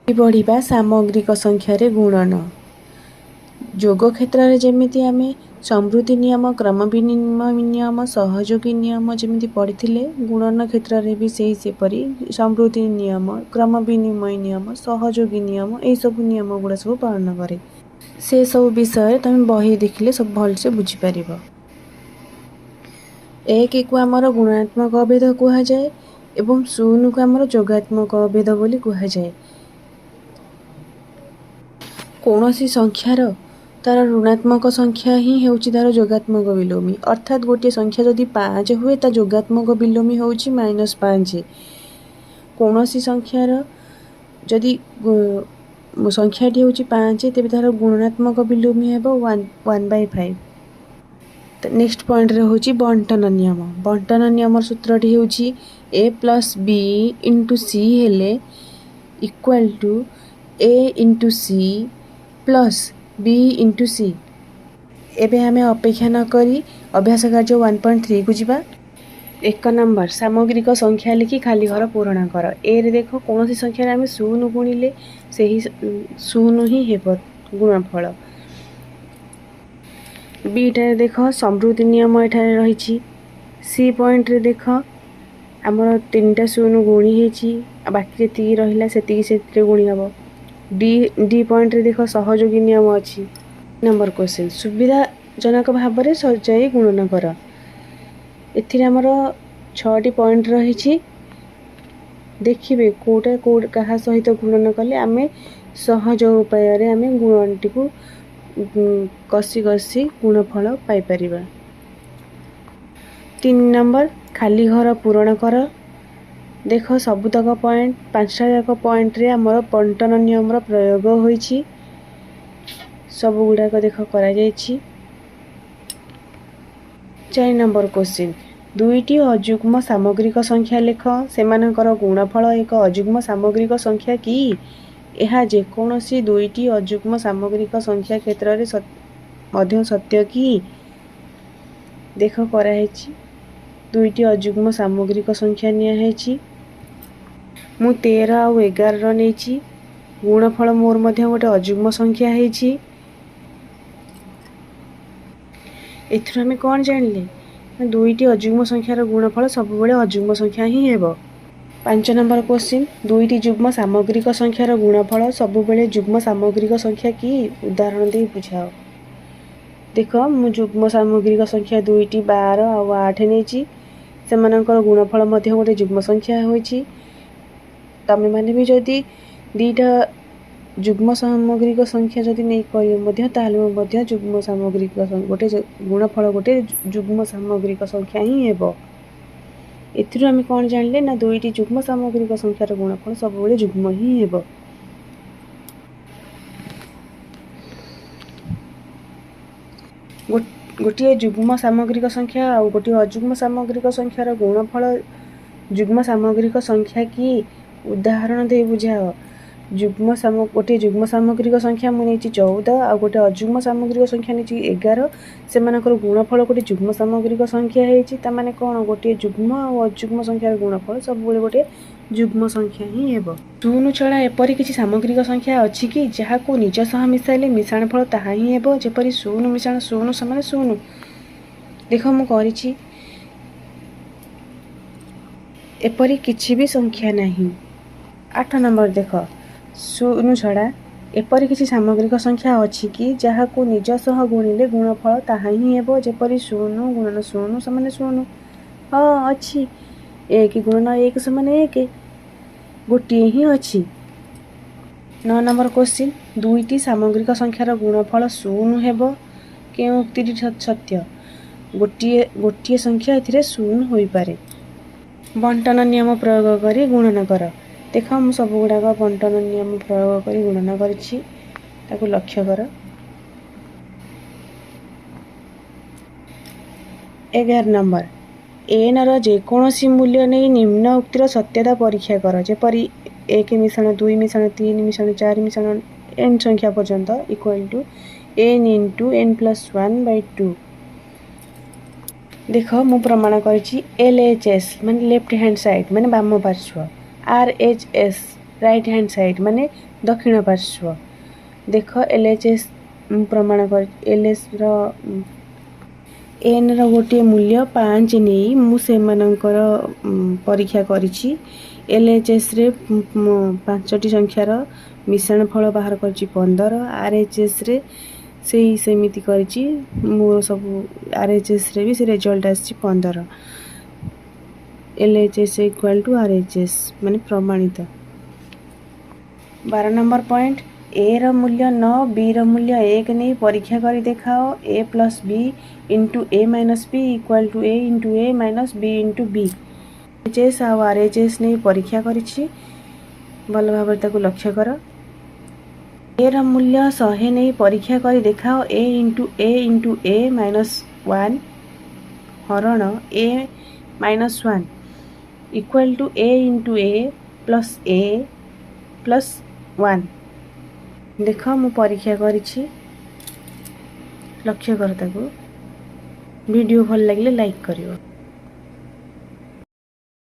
बढ़िबा सामग्रिक संख्यार गुणन। जोग क्षेत्र में जमी आम समृद्धि नियम, क्रम विनिमय नियम, सहयोगी नियम जमी पढ़ी गुणन क्षेत्र में भी सेपरी समृद्धि नियम, क्रम विनिमय नियम, सहयोगी नियम यही सब नियम गुड़ा सब पालन करे। से सब विषय तुम बही देखिले सब भलसे बुझीपर। एक को आमर गुणात्मक अभेद कहुए एवं शून्य को आमर जोगात्मक अभेद बोली कहुए। कौन सी संख्यार तार ऋणात्मक संख्या ही होउची तार जोगात्मक विलोमी, अर्थात गोटे संख्या जदि 5 हुए ता जोगात्मक विलोमी होउची -5। कौन सी संख्यार जदि संख्याटी होउची 5 तेबे तार गुणात्मक विलोमी हेबो 1/5। नेक्स्ट पॉइंट रे होउची बंटन नियम। बंटन नियम सूत्रटी होउची a + b * c हेले equal to a * c plus b * c। एबे हमें अपेक्षा न करी अभ्यास कार्य 1.3 को जिबा। 1 नंबर सामग्रिक संख्या लिखि खाली घर पूरण कर। ए रे देखो कौन सी संख्या आम 0 गुणिले सही 0 ही हेब गुणफल। बी टा देख समृद्धि नियम एठारे रही। सी पॉइंट रे देख आमर 3टा 0 गुणी हेची, बाकी जी रहा से गुणी हम। डी पॉइंट रे देख सहयोगी नियम अच्छी। नंबर क्वेश्चन सुविधाजनक भाव में सजाई गुणन कर। एथिरे आमर 6टी पॉइंट रही। देखिए कौटा क्या सहित गुणन कले आम सहज उपाय आम गुणटी को कषि कषि गुणफल पाइपर। 3 नंबर खाली घर पूरण कर। देख सबुतक पॉइंट 5टा जाक पॉइंट रे आमर बंटन नियम प्रयोग होइछि। सब गुड़ाक देख करा जाइछि। 4 नंबर क्वेश्चन दुईटी अजुग्म सामग्रिक संख्या लेख, सेमानकर गुणफल एक अजुग्म सामग्रिक संख्या कि? यह जेकोसी दुईटी अजुग्म सामग्रिक संख्या क्षेत्र में मध्य सत्य कि? देख कराई दुईटी अजुग्म सामग्रिक संख्या नियाहेछि। मु 13 और 11 नहीं गुणफल मोर मध्य गोटे अजुग्म संख्या है। एथुर आम कौन जानिले दुईटी अजुग्म संख्यार गुणफल सब बेले अजुग्म संख्या ही हेबो। 5 नंबर क्वेश्चन दुईटी जुग्म सामग्रिक संख्यार गुणफल सब बेले जुग्म सामग्रिक संख्या कि? उदाहरण दे बुझाओ। देख मु जुग्म सामग्रिक संख्या दुईटी 12 और 8 नहीं सेमानकर गुणफल मध्य गोटे जुग्म संख्या होइछि। तमे माने भी जदि दीटा जुग्म सामग्रिक संख्या जदि नहीं करियो ताले मध्य जुग्म सामग्रिक गोटे गुणफल गोटे जुग्म सामग्रिक संख्या ही हेबो। एथिरु आमे कोन जानले ना दुईटी जुग्म सामग्रिक संख्यार गुणफल सब बेले जुग्म ही हेबो। गोटे जुग्म सामग्रिक संख्या और गोटे अजुग्म सामग्रिक संख्यार गुणफल जुग्म सामग्रिक संख्या कि? उदाहरण दे बुझाओ। गोटे जुग्म सामग्रिक संख्या मुझे 14 और गोटे अजुग्म सामग्रिक संख्या नहीं 11 सेमानकर गुणफल गोटे जुग्म सामग्रिक संख्या है माने कौन गोटे जुग्म और अजुग्म संख्यार गुणफल सब बेले गोटे जुग्म संख्या ही हेबो। 0 छड़ा एपरी किसी सामग्रिक संख्या अच्छी कि जहाँ को निज सह मिसाइले मिश्रण फल ताहा ही हेबो। जेपरी 0 मिश्रण 0 समान 0। देख मु करिछि एपरी किछि भी संख्या नहीं। 8 नंबर देख 0 छड़ा एपरी किसी सामग्रिक संख्या अच्छी कि जहाँ को निज सह गुणिले गुणफल ताहा ही हेबो। जेपरी 0 गुणन 0 समान 0। हाँ अच्छी 1 गुणन 1 समान 1 गोटे ही अच्छी। 9 नंबर क्वेश्चन दुईटी सामग्रिक संख्यार गुणफल 0 हेबो के उक्ति सत्य? गोटे संख्या एथिरे 0 होई पारे। बंटन नियम प्रयोग करी गुणन कर। देख मु सब गुड़ाक बंटन नियम प्रयोग करी गुणन करिछि ताकु लक्ष्य कर। 11 नंबर एन र जेकोसी मूल्य नहीं निम्न उक्तिर सत्यता परीक्षा कर। जेपरी 1 मिश्रण 2 मिश्रण 3 मिश्रण 4 मिश्रण n संख्या पर्यंत इक्वल टू n * n+1/2। देख मु प्रमाण करिछि LHS माने लेफ्ट हैंड साइड माने बाम पार्श्व, RHS राइट हैंड साइड माने दक्षिण पार्श्व देख LHS प्रमाण कर LS एन रो गोटे मूल्य 5 नहीं मुझे परीक्षा करिछि LHS रे 5टी संख्यार मिश्रण फल बाहर कर 15 RHS रे से सेमिति करिछि मोर सब RHS रे भी से रिजल्ट आछि 15 LHS इक्वल टू RHS माने प्रमाणित। 12 नंबर पॉइंट ए रो मूल्य 9 बी रो मूल्य 1 नहीं परीक्षा करी देखाओ a plus b into a minus b equal to a into a minus b into b। LHS आ RHS नहीं परीक्षा करिछि भल भाव ताकू लक्ष्य कर। ए रो मूल्य 100 नहीं परीक्षा करी देखाओ a इंटू a माइनस 1 हरण a minus 1 equal to a into a plus 1 देख मु परीक्षा करिछि लक्ष्य कर ताकू वीडियो भल लगे लाइक करियो।